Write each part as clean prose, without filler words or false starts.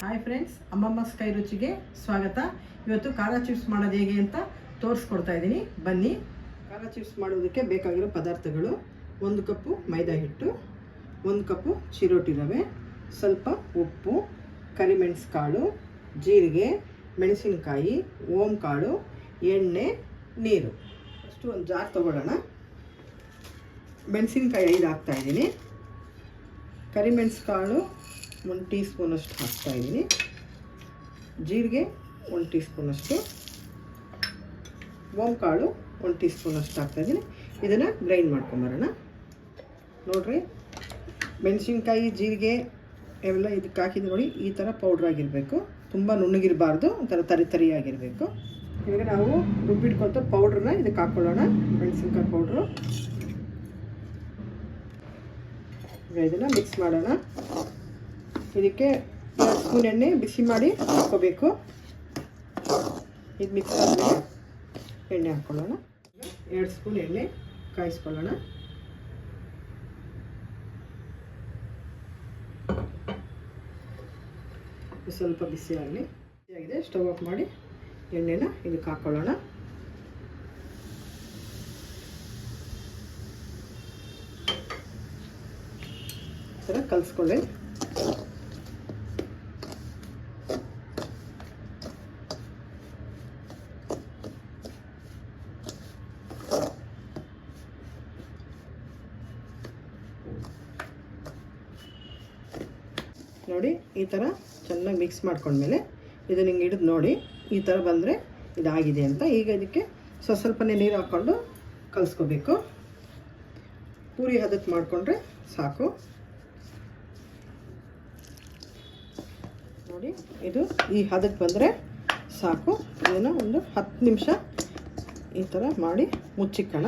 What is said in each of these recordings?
Hi friends, ಅಮ್ಮಮ್ಮಸ್ ಕೈ ರುಚಿಗೆ ಸ್ವಾಗತ. ಇವತ್ತು ಖಾರ ಚಿಪ್ಸ್ ಮಾಡೋದು ಹೇಗೆ ಅಂತ ತೋರಿಸ್ಕೊಡ್ತಾ ಇದ್ದೀನಿ, ಬನ್ನಿ. ಖಾರ ಚಿಪ್ಸ್ ಮಾಡೋದಕ್ಕೆ ಬೇಕಾಗಿರೋ ಪದಾರ್ಥಗಳು: 1 ಕಪ್ಪು ಮೈದಾ ಹಿಟ್ಟು, 1 ಕಪ್ಪು ಚಿರೋಟಿ ರವೆ, ಸ್ವಲ್ಪ ಉಪ್ಪು, ಕರಿಮೆಣಸು ಕಾಳು, ಜೀರಿಗೆ, ಮೆಣಸಿನಕಾಯಿ, ಓಮ್ ಕಾಳು, ಎಣ್ಣೆ, ನೀರು. ಫಸ್ಟು ಒಂದು ಜಾರ್ ತೊಗೊಳ್ಳೋಣ. ಮೆಣಸಿನಕಾಯಿ 5 ಹಾಕ್ತಾಯಿದ್ದೀನಿ. ಕರಿಮೆಣಸು ಕಾಳು 1 ಟೀ ಸ್ಪೂನಷ್ಟು ಹಾಕ್ತಾಯಿದ್ದೀನಿ. ಜೀರಿಗೆ 1 ಟೀ ಸ್ಪೂನಷ್ಟು, ಓಮ್ ಕಾಳು 1 ಟೀ ಸ್ಪೂನಷ್ಟು ಹಾಕ್ತಾಯಿದ್ದೀನಿ. ಇದನ್ನು ಗ್ರೈಂಡ್ ಮಾಡ್ಕೊಂಬರೋಣ. ನೋಡಿರಿ, ಮೆಣಸಿನ್ಕಾಯಿ, ಜೀರಿಗೆ ಇವೆಲ್ಲ ಇದಕ್ಕೆ ಹಾಕಿದ್ದು ನೋಡಿ, ಈ ಥರ ಪೌಡ್ರಾಗಿರಬೇಕು. ತುಂಬ ನುಣ್ಣಗಿರಬಾರ್ದು, ಒಂಥರ ತರಿಯಾಗಿರಬೇಕು. ಇವಾಗ ನಾವು ರುಬ್ಬಿಟ್ಕೊತ ಪೌಡ್ರನ್ನ ಇದಕ್ಕೆ ಹಾಕ್ಕೊಳ್ಳೋಣ. ಮೆಣಸಿನ್ಕಾಯಿ ಪೌಡ್ರು ಇದನ್ನು ಮಿಕ್ಸ್ ಮಾಡೋಣ. ಇದಕ್ಕೆ 2 ಸ್ಪೂನ್ ಎಣ್ಣೆ ಬಿಸಿ ಮಾಡಿ ಹಾಕ್ಕೋಬೇಕು. ಇದು ಮಿಕ್ಸ್ ಆದಮೇಲೆ ಎಣ್ಣೆ ಹಾಕ್ಕೊಳ್ಳೋಣ. 2 ಸ್ಪೂನ್ ಎಣ್ಣೆ ಕಾಯಿಸ್ಕೊಳ್ಳೋಣ. ಸ್ವಲ್ಪ ಬಿಸಿ ಆಗಲಿ. ಬಿಸಿಯಾಗಿದೆ, ಸ್ಟವ್ ಆಫ್ ಮಾಡಿ ಎಣ್ಣೆನ ಇದಕ್ಕೆ ಹಾಕ್ಕೊಳ್ಳೋಣ. ಈ ಥರ ಕಲಿಸ್ಕೊಳ್ಳಿ. ನೋಡಿ, ಈ ಥರ ಚೆನ್ನಾಗಿ ಮಿಕ್ಸ್ ಮಾಡ್ಕೊಂಡ್ಮೇಲೆ ಇದನ್ನು ಹಿಂಗೆ ಹಿಡಿದು ನೋಡಿ, ಈ ಥರ ಬಂದರೆ ಇದಾಗಿದೆ ಅಂತ. ಈಗ ಇದಕ್ಕೆ ಸ್ವಲ್ಪನೇ ನೀರು ಹಾಕ್ಕೊಂಡು ಕಲಿಸ್ಕೋಬೇಕು. ಪೂರಿ ಹದಕ್ಕೆ ಮಾಡಿಕೊಂಡ್ರೆ ಸಾಕು. ನೋಡಿ, ಇದು ಈ ಹದಕ್ಕೆ ಬಂದರೆ ಸಾಕು. ಇದನ್ನು ಒಂದು 10 ನಿಮಿಷ ಈ ಥರ ಮಾಡಿ ಮುಚ್ಚಿಕ್ಕೋಣ.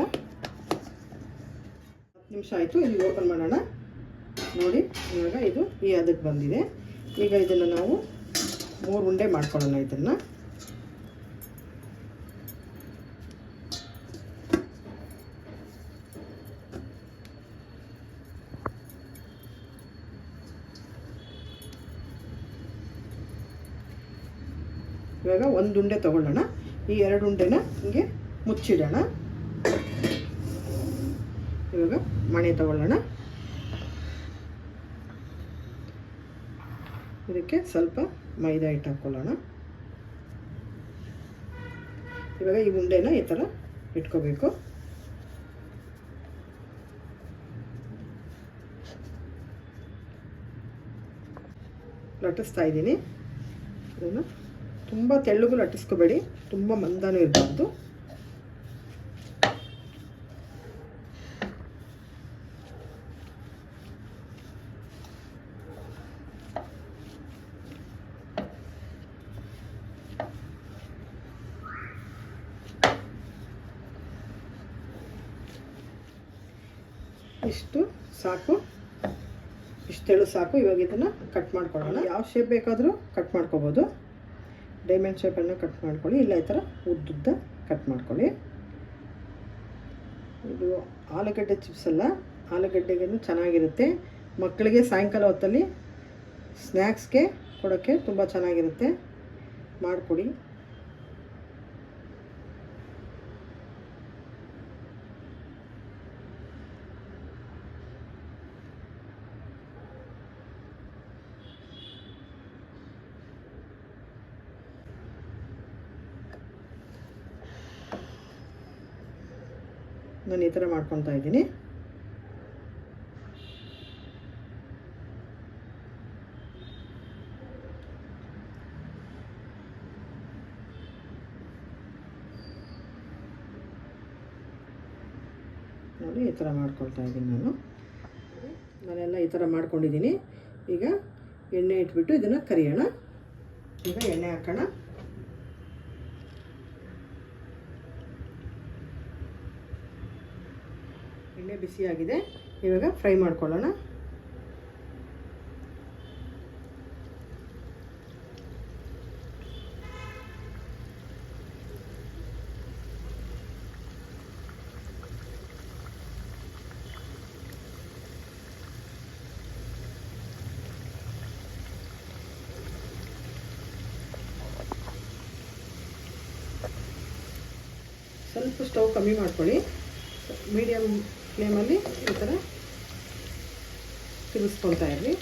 10 ನಿಮಿಷ ಆಯಿತು. ಇಲ್ಲಿ ಓಪನ್ ಮಾಡೋಣ. ನೋಡಿ, ಇವಾಗ ಇದು ಈ ಹದಕ್ಕೆ ಬಂದಿದೆ. ಈಗ ಇದನ್ನು ನಾವು 3 ಉಂಡೆ ಮಾಡ್ಕೊಳ್ಳೋಣ. ಇದನ್ನು ಇವಾಗ 1 ಉಂಡೆ ತಗೊಳ್ಳೋಣ. ಈ 2 ಉಂಡೆನ ಹಿಂಗೆ ಮುಚ್ಚಿಡೋಣ. ಇವಾಗ ಮಣೆ ತಗೊಳ್ಳೋಣ. ಇದಕ್ಕೆ ಸ್ವಲ್ಪ ಮೈದಾ ಹಿಟ್ಟು ಹಾಕ್ಕೊಳ್ಳೋಣ. ಇವಾಗ ಈ ಉಂಡೆನ ಈ ಥರ ಇಟ್ಕೋಬೇಕು. ಲಟ್ಟಿಸ್ತಾ ಇದ್ದೀನಿ. ಇದನ್ನು ತುಂಬ ತೆಳ್ಳಗೂ ಲಟ್ಟಿಸ್ಕೋಬೇಡಿ, ತುಂಬ ಮಂದನೂ ಇರಬಾರ್ದು. ಇಷ್ಟು ಸಾಕು, ಇಷ್ಟೆಳು ಸಾಕು. ಇವಾಗ ಇದನ್ನು ಕಟ್ ಮಾಡ್ಕೊಳ್ಳೋಣ. ಯಾವ ಶೇಪ್ ಬೇಕಾದರೂ ಕಟ್ ಮಾಡ್ಕೋಬೋದು. ಡೈಮಂಡ್ ಶೇಪನ್ನು ಕಟ್ ಮಾಡ್ಕೊಳ್ಳಿ, ಇಲ್ಲ ಈ ಥರ ಉದ್ದುದ್ದ ಕಟ್ ಮಾಡ್ಕೊಳ್ಳಿ. ಇದು ಆಲೂಗಡ್ಡೆ ಚಿಪ್ಸ್ ಅಲ್ಲ, ಆಲೂಗಡ್ಡೆಗೂ ಚೆನ್ನಾಗಿರುತ್ತೆ. ಮಕ್ಕಳಿಗೆ ಸಾಯಂಕಾಲ ಹೊತ್ತಲ್ಲಿ ಸ್ನ್ಯಾಕ್ಸ್ಗೆ ಕೊಡೋಕ್ಕೆ ತುಂಬ ಚೆನ್ನಾಗಿರುತ್ತೆ. ಮಾಡಿಕೊಡಿ. ನಾನು ಈ ಥರ ಮಾಡ್ಕೊತಾ ಇದ್ದೀನಿ. ನೋಡಿ, ಈ ಥರ ಮಾಡ್ಕೊಳ್ತಾ ಇದ್ದೀನಿ ನಾನೆಲ್ಲ ಈ ಥರ ಮಾಡ್ಕೊಂಡಿದ್ದೀನಿ. ಈಗ ಎಣ್ಣೆ ಇಟ್ಬಿಟ್ಟು ಇದನ್ನು ಕರಿಯೋಣ. ಈಗ ಎಣ್ಣೆ ಹಾಕೋಣ. ಎಣ್ಣೆ ಬಿಸಿಯಾಗಿದೆ. ಇವಾಗ ಫ್ರೈ ಮಾಡ್ಕೊಳ್ಳೋಣ. ಸ್ವಲ್ಪ ಸ್ಟವ್ ಕಮ್ಮಿ ಮಾಡ್ಕೊಳ್ಳಿ. ಮೀಡಿಯಮ್ ಫ್ಲೇಮಲ್ಲಿ ಈ ಥರ ತಿರುಗಿಸ್ಕೊಳ್ತಾ ಇರ್ರಿ.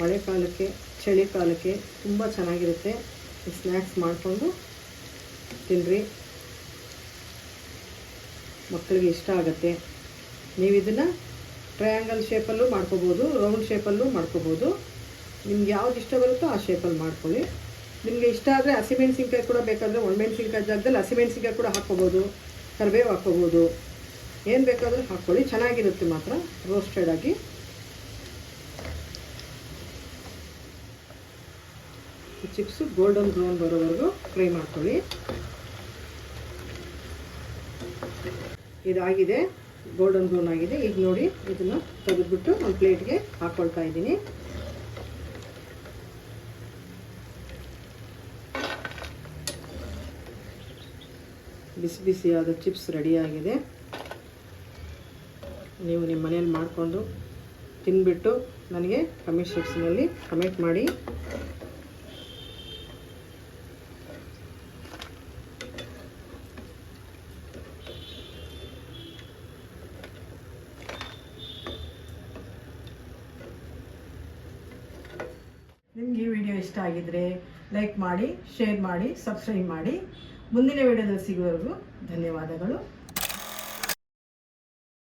ಮಳೆಕಾಲಕ್ಕೆ ಚಳಿಕಾಲಕ್ಕೆ ತುಂಬ ಚೆನ್ನಾಗಿರುತ್ತೆ. ಸ್ನ್ಯಾಕ್ಸ್ ಮಾಡಿಕೊಂಡು ತಿನ್ನಿರಿ, ಮಕ್ಕಳಿಗೆ ಇಷ್ಟ ಆಗುತ್ತೆ. ನೀವು ಇದನ್ನು ಟ್ರಯಾಂಗಲ್ ಶೇಪಲ್ಲೂ ಮಾಡ್ಕೋಬೋದು, ರೌಂಡ್ ಶೇಪಲ್ಲೂ ಮಾಡ್ಕೋಬೋದು. ನಿಮ್ಗೆ ಯಾವ್ದು ಇಷ್ಟ ಬರುತ್ತೋ ಆ ಶೇಪಲ್ಲಿ ಮಾಡ್ಕೊಳ್ಳಿ. ನಿಮಗೆ ಇಷ್ಟ ಆದರೆ ಹಸಿಮೆಣ್ಸಿನ್ಕಾಯಿ ಕೂಡ ಬೇಕಾದರೆ ಒಣಮೆಣ್ಸಿನ್ಕಾಯಿ ಜಾಗದಲ್ಲಿ ಹಸಿಮೆಣ್ಸಿನ್ಕಾಯಿ ಕೂಡ ಹಾಕ್ಕೋಬೋದು, ಕರಿಬೇವು ಹಾಕ್ಕೋಬೋದು, ಏನು ಬೇಕಾದರೂ ಹಾಕ್ಕೊಳ್ಳಿ, ಚೆನ್ನಾಗಿರುತ್ತೆ ಮಾತ್ರ ರೋಸ್ಟೆಡ್ ಆಗಿ. ಚಿಪ್ಸು ಗೋಲ್ಡನ್ ಬ್ರೌನ್ ಬರೋವರೆಗೂ ಫ್ರೈ ಮಾಡ್ಕೊಳ್ಳಿ. ಇದಾಗಿದೆ, ಗೋಲ್ಡನ್ ಬ್ರೌನ್ ಆಗಿದೆ. ಈಗ ನೋಡಿ, ಇದನ್ನು ತೆಗೆದುಬಿಟ್ಟು ಒಂದು ಪ್ಲೇಟ್ಗೆ ಹಾಕ್ಕೊಳ್ತಾ ಇದ್ದೀನಿ. ಬಿಸಿ ಬಿಸಿಯಾದ ಚಿಪ್ಸ್ ರೆಡಿಯಾಗಿದೆ. ನೀವು ನಿಮ್ಮ ಮನೇಲಿ ಮಾಡಿಕೊಂಡು ತಿನ್ಬಿಟ್ಟು ನನಗೆ ಕಮೆಂಟ್ ಸೆಕ್ಷನಲ್ಲಿ ಕಮೆಂಟ್ ಮಾಡಿ. ನಿಮಗೆ ಈ ವಿಡಿಯೋ ಇಷ್ಟ ಆಗಿದ್ದರೆ ಲೈಕ್ ಮಾಡಿ, ಶೇರ್ ಮಾಡಿ, ಸಬ್ಸ್ಕ್ರೈಬ್ ಮಾಡಿ. ಮುಂದಿನ ವಿಡಿಯೋದಲ್ಲಿ ಸಿಗುವವರೆಗೂ ಧನ್ಯವಾದಗಳು.